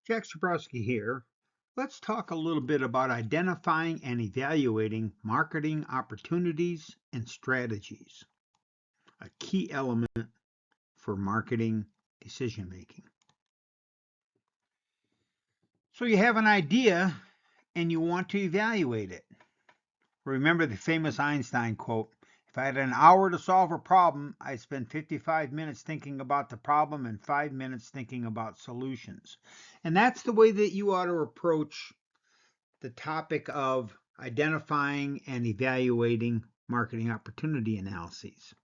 Jack Zabrowski here. Let's talk a little bit about identifying and evaluating marketing opportunities and strategies, a key element for marketing decision making. So, you have an idea and you want to evaluate it. Remember the famous Einstein quote: if I had an hour to solve a problem, I'd spend 55 minutes thinking about the problem and 5 minutes thinking about solutions. And that's the way that you ought to approach the topic of identifying and evaluating marketing opportunity analyses.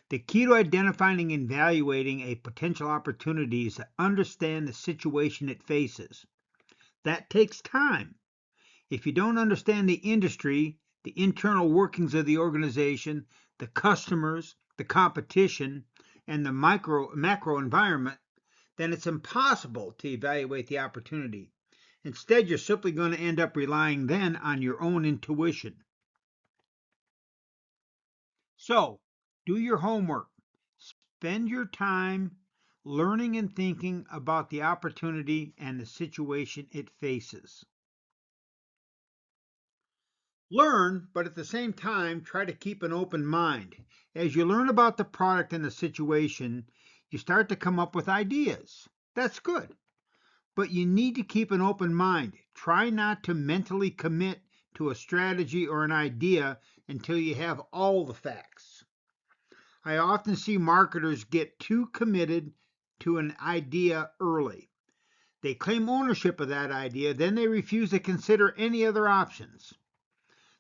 The key to identifying and evaluating a potential opportunity is to understand the situation it faces. That takes time. If you don't understand the industry, the internal workings of the organization, the customers, the competition, and the macro environment, then it's impossible to evaluate the opportunity. Instead, you're simply going to end up relying then on your own intuition. So, do your homework. Spend your time learning and thinking about the opportunity and the situation it faces. Learn, but at the same time, try to keep an open mind. As you learn about the product and the situation, you start to come up with ideas. That's good. But you need to keep an open mind. Try not to mentally commit to a strategy or an idea until you have all the facts. I often see marketers get too committed to an idea early. They claim ownership of that idea, then they refuse to consider any other options.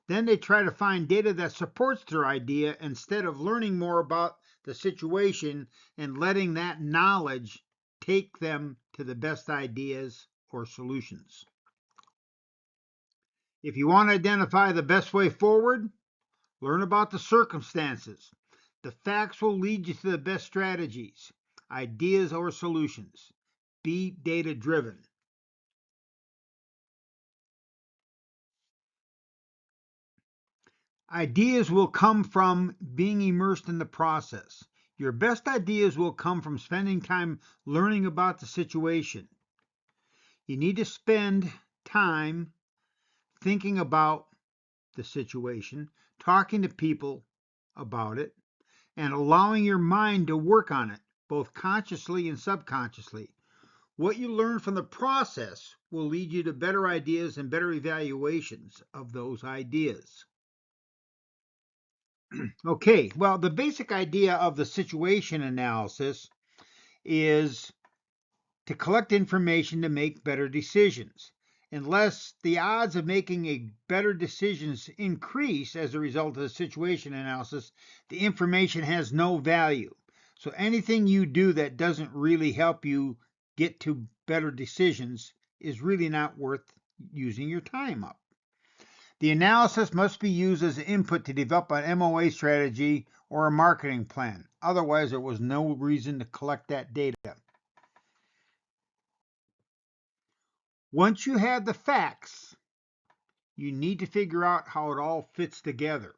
Then they try to find data that supports their idea instead of learning more about the situation and letting that knowledge take them to the best ideas or solutions. If you want to identify the best way forward, learn about the circumstances. The facts will lead you to the best strategies, ideas, or solutions. Be data driven. Ideas will come from being immersed in the process. Your best ideas will come from spending time learning about the situation. You need to spend time thinking about the situation, talking to people about it, and allowing your mind to work on it, both consciously and subconsciously. What you learn from the process will lead you to better ideas and better evaluations of those ideas. Okay, well, the basic idea of the situation analysis is to collect information to make better decisions. Unless the odds of making a better decisions increase as a result of the situation analysis, the information has no value. So anything you do that doesn't really help you get to better decisions is really not worth using your time up. The analysis must be used as input to develop an MOA strategy or a marketing plan. Otherwise, there was no reason to collect that data. Once you have the facts, you need to figure out how it all fits together.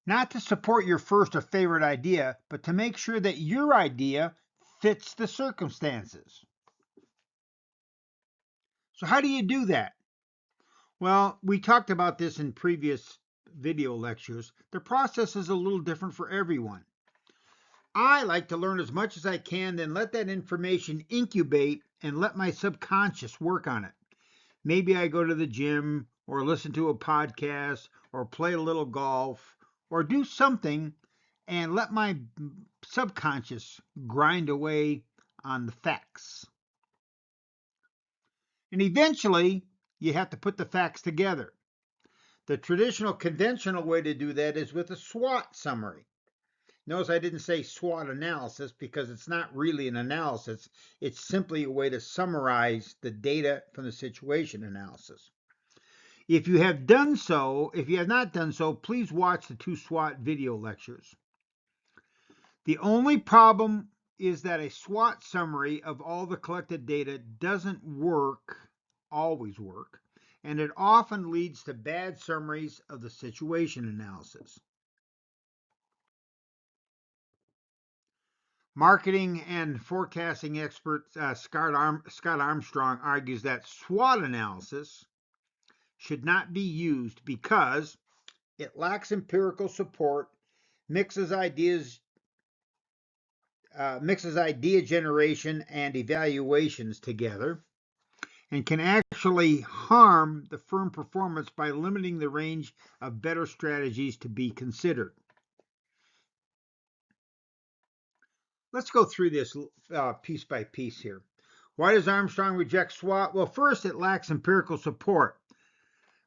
Not to support your first or favorite idea, but to make sure that your idea fits the circumstances. So how do you do that? Well, we talked about this in previous video lectures. The process is a little different for everyone. I like to learn as much as I can, then let that information incubate and let my subconscious work on it. Maybe I go to the gym or listen to a podcast or play a little golf or do something and let my subconscious grind away on the facts. And eventually, you have to put the facts together. The traditional conventional way to do that is with a SWOT summary. Notice I didn't say SWOT analysis because it's not really an analysis. It's simply a way to summarize the data from the situation analysis. If you have not done so, please watch the 2 SWOT video lectures. The only problem is that a SWOT summary of all the collected data doesn't always work, and it often leads to bad summaries of the situation analysis. Marketing and forecasting expert Scott Armstrong argues that SWOT analysis should not be used because it lacks empirical support, mixes idea generation and evaluations together, and can actually harm the firm performance by limiting the range of better strategies to be considered. Let's go through this piece by piece here. Why does Armstrong reject SWOT? Well, first, it lacks empirical support.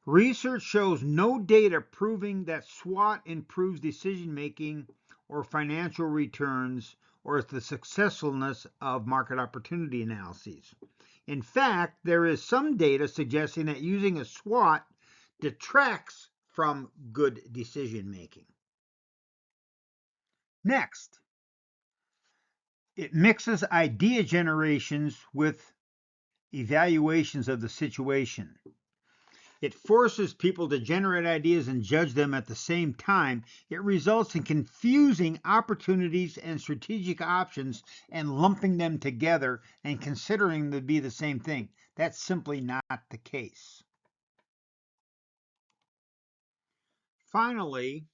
Research shows no data proving that SWOT improves decision making or financial returns or the successfulness of market opportunity analyses. In fact, there is some data suggesting that using a SWOT detracts from good decision making. Next, it mixes idea generations with evaluations of the situation. It forces people to generate ideas and judge them at the same time. It results in confusing opportunities and strategic options and lumping them together and considering them to be the same thing. That's simply not the case. Finally,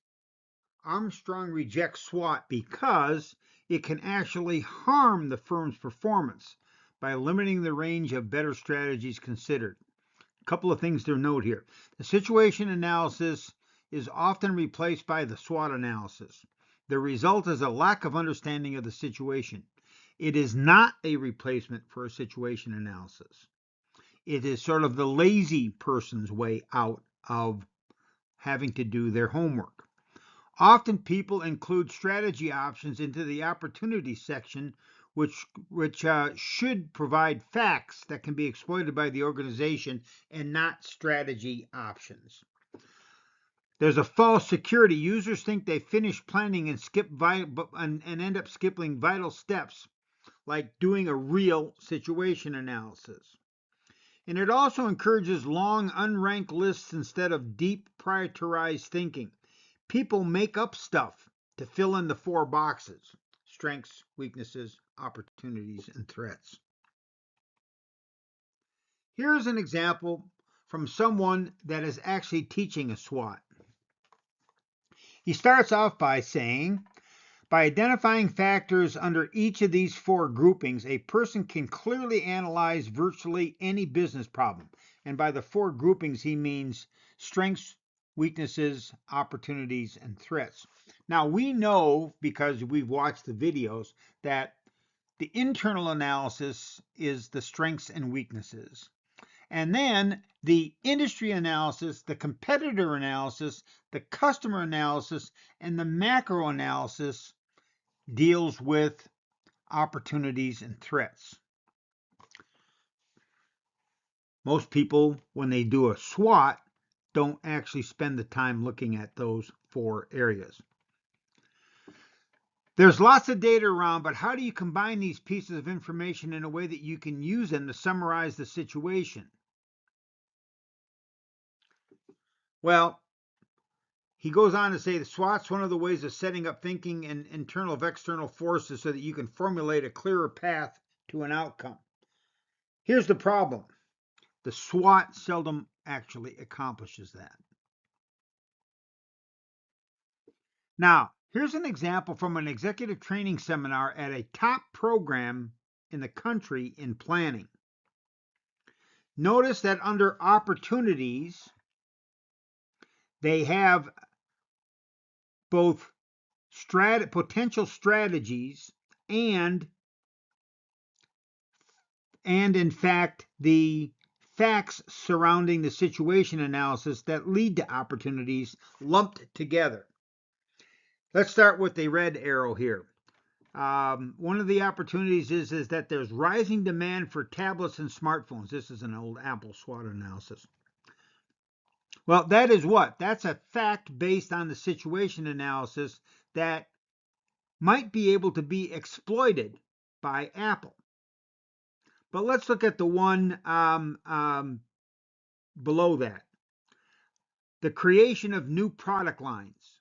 Armstrong rejects SWOT because it can actually harm the firm's performance by limiting the range of better strategies considered. A couple of things to note here. The situation analysis is often replaced by the SWOT analysis. The result is a lack of understanding of the situation. It is not a replacement for a situation analysis. It is sort of the lazy person's way out of having to do their homework. Often people include strategy options into the opportunity section, which should provide facts that can be exploited by the organization and not strategy options. There's a false security. Users think they finish planning and end up skipping vital steps, like doing a real situation analysis. And it also encourages long unranked lists instead of deep prioritized thinking. People make up stuff to fill in the 4 boxes: strengths, weaknesses, opportunities, and threats. Here's an example from someone that is actually teaching a SWOT. He starts off by saying, by identifying factors under each of these 4 groupings, a person can clearly analyze virtually any business problem. And by the 4 groupings, he means strengths, weaknesses, opportunities, and threats. Now, we know, because we've watched the videos, that the internal analysis is the strengths and weaknesses. And then the industry analysis, the competitor analysis, the customer analysis, and the macro analysis deals with opportunities and threats. Most people, when they do a SWOT, don't actually spend the time looking at those 4 areas. There's lots of data around, but how do you combine these pieces of information in a way that you can use them to summarize the situation? Well, he goes on to say the SWOT's one of the ways of setting up thinking and internal of external forces so that you can formulate a clearer path to an outcome. Here's the problem. The SWOT seldom actually accomplishes that. Now, here's an example from an executive training seminar at a top program in the country in planning. Notice that under opportunities, they have both potential strategies and in fact the facts surrounding the situation analysis that lead to opportunities lumped together. Let's start with the red arrow here. One of the opportunities is that there's rising demand for tablets and smartphones. This is an old Apple SWOT analysis. Well, that is what? That's a fact based on the situation analysis that might be able to be exploited by Apple. But let's look at the one below that. The creation of new product lines.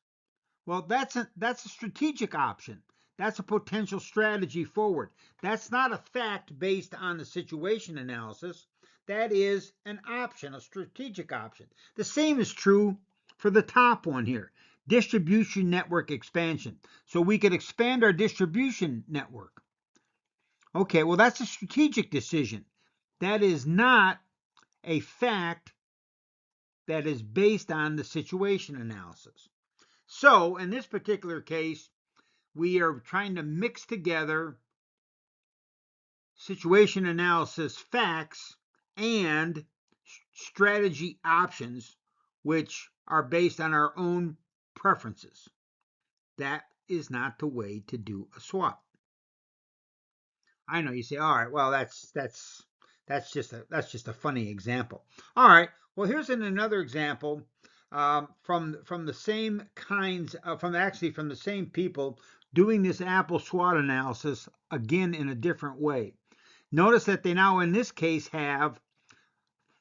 Well, that's a strategic option. That's a potential strategy forward. That's not a fact based on the situation analysis. That is an option, a strategic option. The same is true for the top one here, distribution network expansion. So we could expand our distribution network. Okay, well, that's a strategic decision. That is not a fact that is based on the situation analysis. So, in this particular case, we are trying to mix together situation analysis facts and strategy options, which are based on our own preferences. That is not the way to do a SWOT. I know you say, all right, well, that's just a funny example. All right, well, here's another example from the same kinds from the same people doing this Apple SWOT analysis again in a different way. Notice that they now in this case have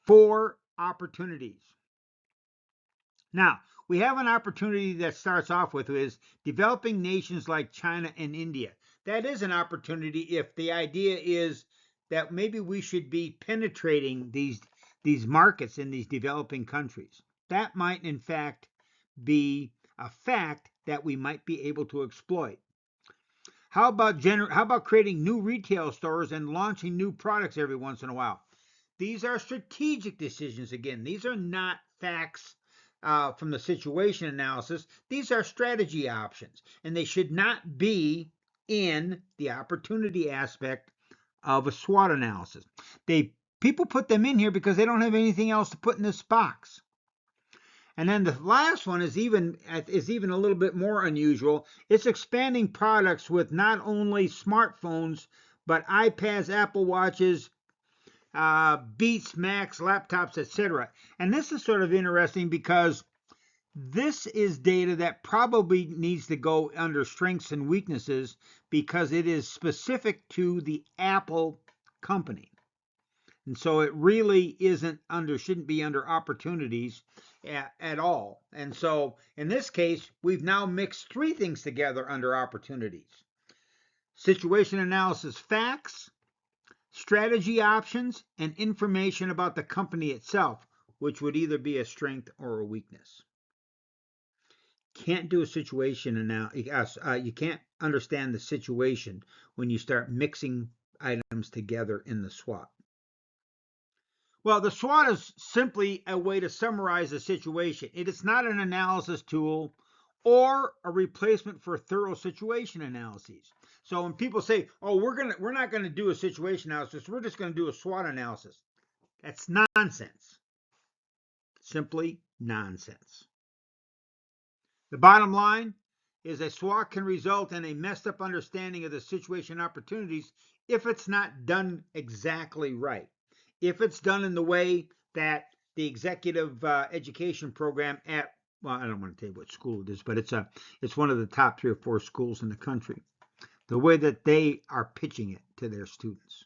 4 opportunities. Now, we have an opportunity that starts off with is developing nations like China and India. That is an opportunity if the idea is that maybe we should be penetrating these markets in these developing countries. That might in fact be a fact that we might be able to exploit. How about creating new retail stores and launching new products every once in a while? These are strategic decisions again. These are not facts from the situation analysis. These are strategy options, and they should not be in the opportunity aspect of a SWOT analysis. People put them in here because they don't have anything else to put in this box. And then the last one is even a little bit more unusual. It's expanding products with not only smartphones, but iPads, Apple Watches, Beats, Macs, laptops, etc. And this is sort of interesting because this is data that probably needs to go under strengths and weaknesses because it is specific to the Apple company. And so it really shouldn't be under opportunities at all. And so in this case, we've now mixed 3 things together under opportunities: situation analysis facts, strategy options, and information about the company itself, which would either be a strength or a weakness. Can't do a situation analysis. You can't understand the situation when you start mixing items together in the SWOT. Well, the SWOT is simply a way to summarize a situation. It is not an analysis tool or a replacement for thorough situation analyses. So when people say, "Oh, we're not going to do a situation analysis, we're just going to do a SWOT analysis," that's nonsense. Simply nonsense. The bottom line is a SWOT can result in a messed up understanding of the situation opportunities if it's not done exactly right. If it's done in the way that the executive education program well, I don't want to tell you what school it is, but it's one of the top 3 or 4 schools in the country, the way that they are pitching it to their students.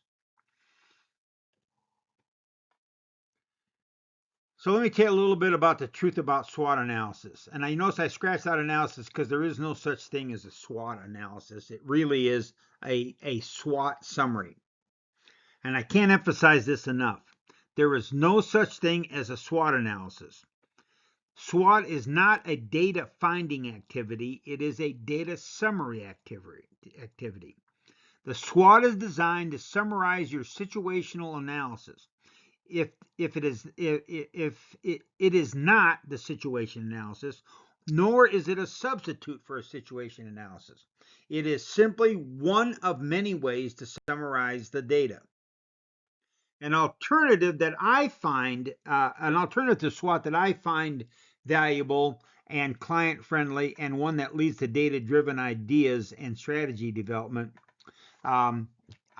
So let me tell you a little bit about the truth about SWOT analysis. And I notice I scratched out analysis because there is no such thing as a SWOT analysis. It really is a SWOT summary. And I can't emphasize this enough. There is no such thing as a SWOT analysis. SWOT is not a data finding activity. It is a data summary activity. The SWOT is designed to summarize your situational analysis. If it is not the situation analysis, nor is it a substitute for a situation analysis. It is simply one of many ways to summarize the data. An alternative to SWOT that I find valuable and client friendly, and one that leads to data driven ideas and strategy development. I'm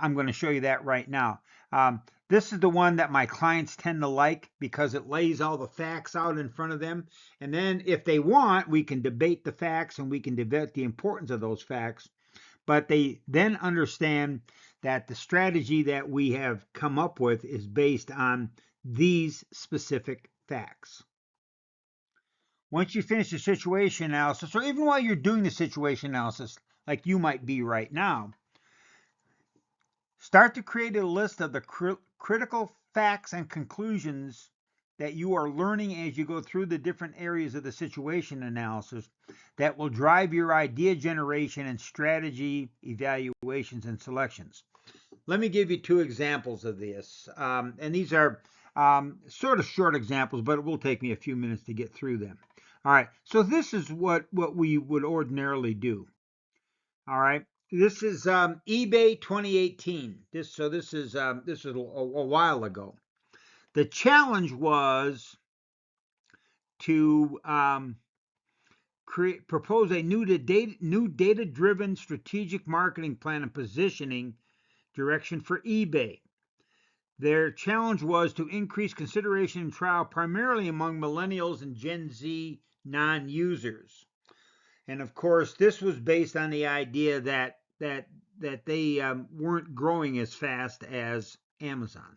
going to show you that right now. This is the one that my clients tend to like because it lays all the facts out in front of them. And then if they want, we can debate the facts and we can debate the importance of those facts. But they then understand that the strategy that we have come up with is based on these specific facts. Once you finish the situation analysis, or even while you're doing the situation analysis, like you might be right now. Start to create a list of the critical facts and conclusions that you are learning as you go through the different areas of the situation analysis that will drive your idea generation and strategy evaluations and selections. Let me give you two examples of this. And these are sort of short examples, but it will take me a few minutes to get through them. All right, so this is what we would ordinarily do. All right, this is eBay 2018. This is a while ago. The challenge was to propose a new data-driven strategic marketing plan and positioning direction for eBay. Their challenge was to increase consideration and trial primarily among millennials and Gen Z non-users. And of course, this was based on the idea that they weren't growing as fast as Amazon.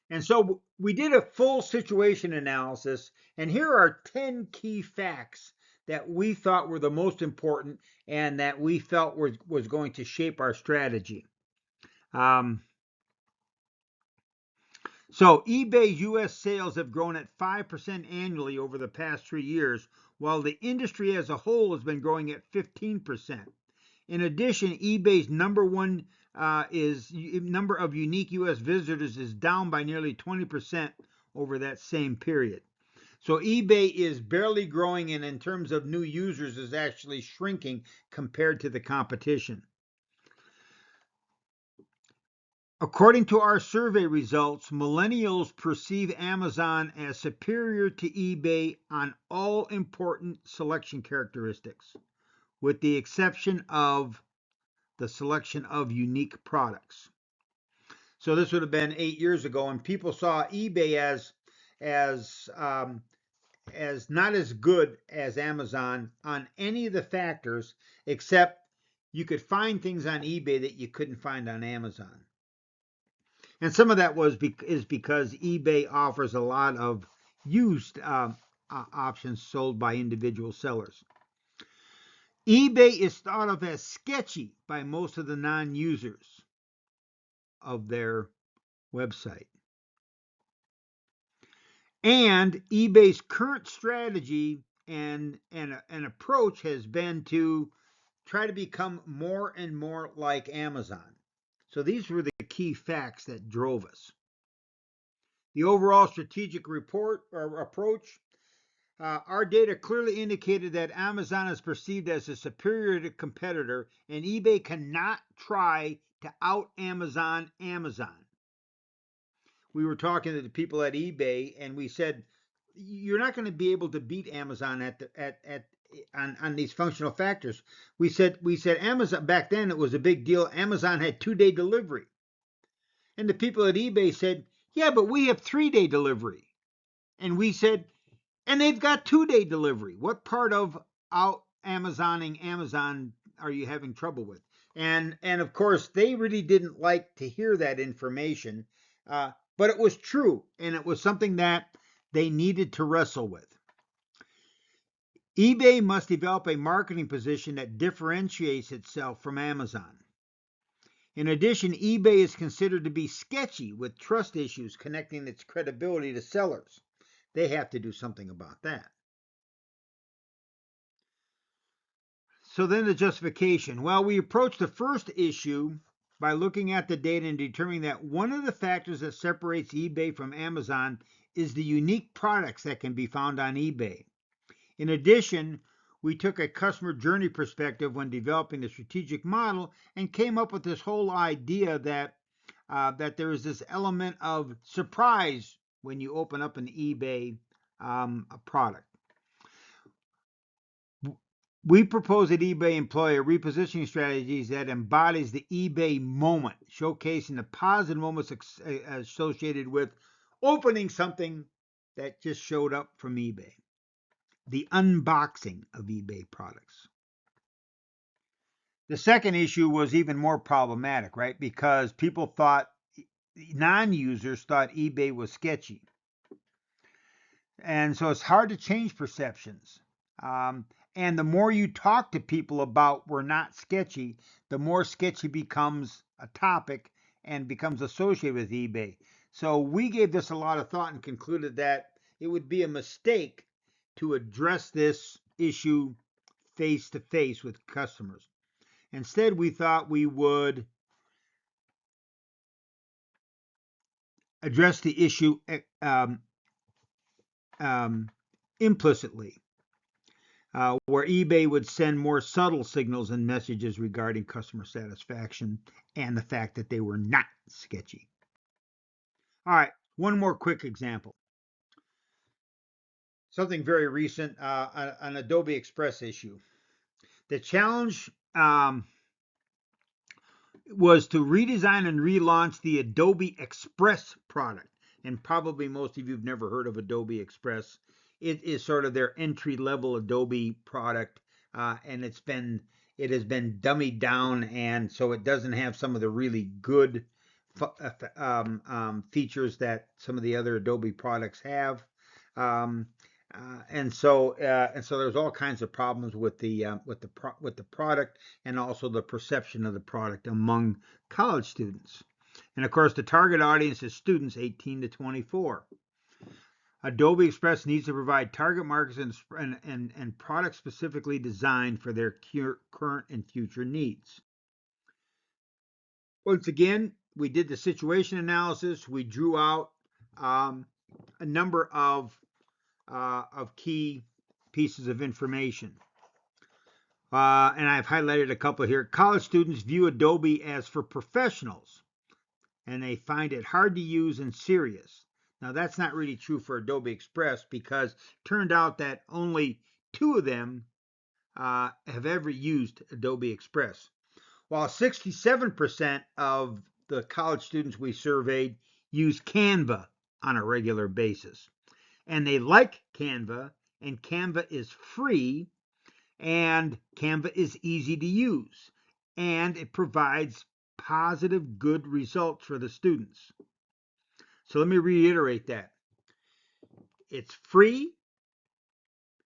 And so we did a full situation analysis, and here are 10 key facts that we thought were the most important and that we felt was going to shape our strategy. So eBay US sales have grown at 5% annually over the past 3 years, while the industry as a whole has been growing at 15%. In addition, eBay's number of unique US visitors is down by nearly 20% over that same period. So eBay is barely growing, and in terms of new users is actually shrinking compared to the competition. According to our survey results, millennials perceive Amazon as superior to eBay on all important selection characteristics, with the exception of the selection of unique products. So this would have been 8 years ago, and people saw eBay as not as good as Amazon on any of the factors, except you could find things on eBay that you couldn't find on Amazon. And some of that is because eBay offers a lot of used options sold by individual sellers. eBay is thought of as sketchy by most of the non-users of their website. And eBay's current strategy and approach has been to try to become more and more like Amazon. So these were the key facts that drove us. The overall strategic approach, our data clearly indicated that Amazon is perceived as a superior competitor, and eBay cannot try to out-Amazon Amazon. We were talking to the people at eBay, and we said, you're not going to be able to beat Amazon on these functional factors. We said Amazon, back then it was a big deal. Amazon had 2-day delivery. And the people at eBay said, yeah, but we have 3-day delivery. And we said, and they've got 2-day delivery. What part of out Amazoning Amazon are you having trouble with? And of course, they really didn't like to hear that information, but it was true, and it was something that they needed to wrestle with. eBay must develop a marketing position that differentiates itself from Amazon. In addition, eBay is considered to be sketchy with trust issues connecting its credibility to sellers. They have to do something about that. So then the justification. Well, we approached the first issue by looking at the data and determining that one of the factors that separates eBay from Amazon is the unique products that can be found on eBay. In addition, we took a customer journey perspective when developing the strategic model and came up with this whole idea that there is this element of surprise when you open up an eBay product. We propose that eBay employ a repositioning strategy that embodies the eBay moment, showcasing the positive moments associated with opening something that just showed up from eBay. The unboxing of eBay products. The second issue was even more problematic, right? Because people thought, non-users thought eBay was sketchy. And so it's hard to change perceptions. And the more you talk to people about we're not sketchy, the more sketchy becomes a topic and becomes associated with eBay. So we gave this a lot of thought and concluded that it would be a mistake to address this issue face to face with customers. Instead, we thought we would address the issue um, implicitly, where eBay would send more subtle signals and messages regarding customer satisfaction and the fact that they were not sketchy. All right, one more quick example. Something very recent, an Adobe Express issue. The challenge was to redesign and relaunch the Adobe Express product. And probably most of you have never heard of Adobe Express. It is sort of their entry level Adobe product, and it has been dummied down, and so it doesn't have some of the really good features that some of the other Adobe products have. Um, and so there's all kinds of problems with the product, and also the perception of the product among college students. And of course, the target audience is students 18 to 24. Adobe Express needs to provide target markets and products specifically designed for their current and future needs. Once again, we did the situation analysis. We drew out a number of key pieces of information. And I've highlighted a couple here. College students view Adobe as for professionals, and they find it hard to use and serious. Now, that's not really true for Adobe Express, because it turned out that only 2 of them have ever used Adobe Express, while 67% of the college students we surveyed use Canva on a regular basis. And they like Canva, and Canva is free, and Canva is easy to use, and it provides positive, good results for the students. So let me reiterate that. It's free,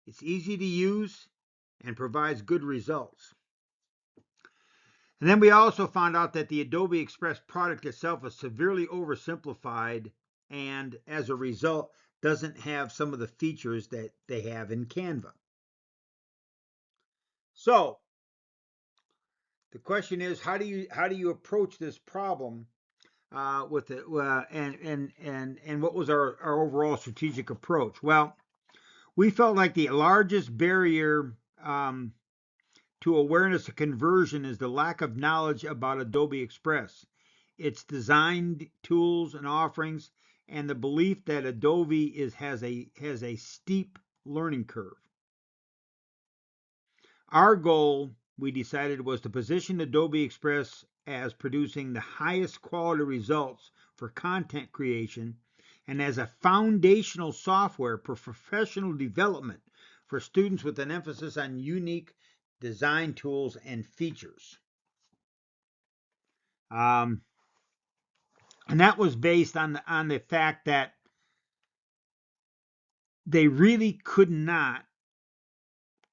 it's easy to use, and provides good results. And then we also found out that the Adobe Express product itself is severely oversimplified, and as a result, doesn't have some of the features that they have in Canva. So the question is, how do you approach this problem with it, and what was our overall strategic approach? Well, we felt like the largest barrier to awareness of conversion is the lack of knowledge about Adobe Express, its design, tools, and offerings, and the belief that Adobe has a steep learning curve. Our goal, we decided, was to position Adobe Express as producing the highest quality results for content creation and as a foundational software for professional development for students, with an emphasis on unique design tools and features. And that was based on the fact that they really could not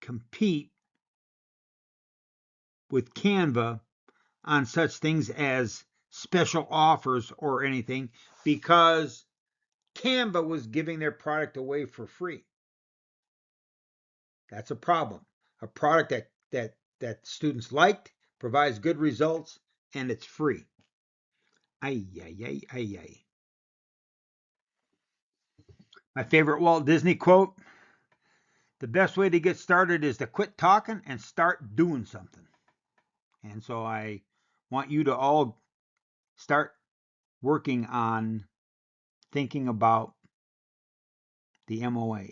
compete with Canva on such things as special offers or anything, because Canva was giving their product away for free. That's a problem. A product that students liked, provides good results, and it's free. Ay, ay, ay, ay, ay. My favorite Walt Disney quote: the best way to get started is to quit talking and start doing something. And so I want you to all start working on thinking about the MOA.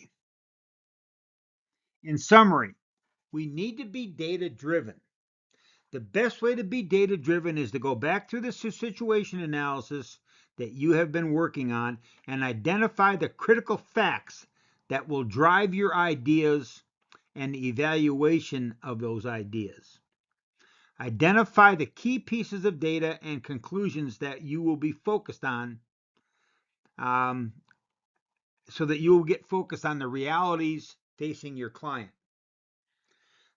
In summary, we need to be data driven. The best way to be data driven is to go back through the situation analysis that you have been working on and identify the critical facts that will drive your ideas and the evaluation of those ideas. Identify the key pieces of data and conclusions that you will be focused on, so that you will get focused on the realities facing your client.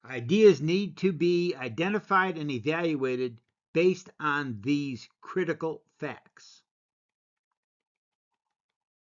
Ideas need to be identified and evaluated based on these critical facts.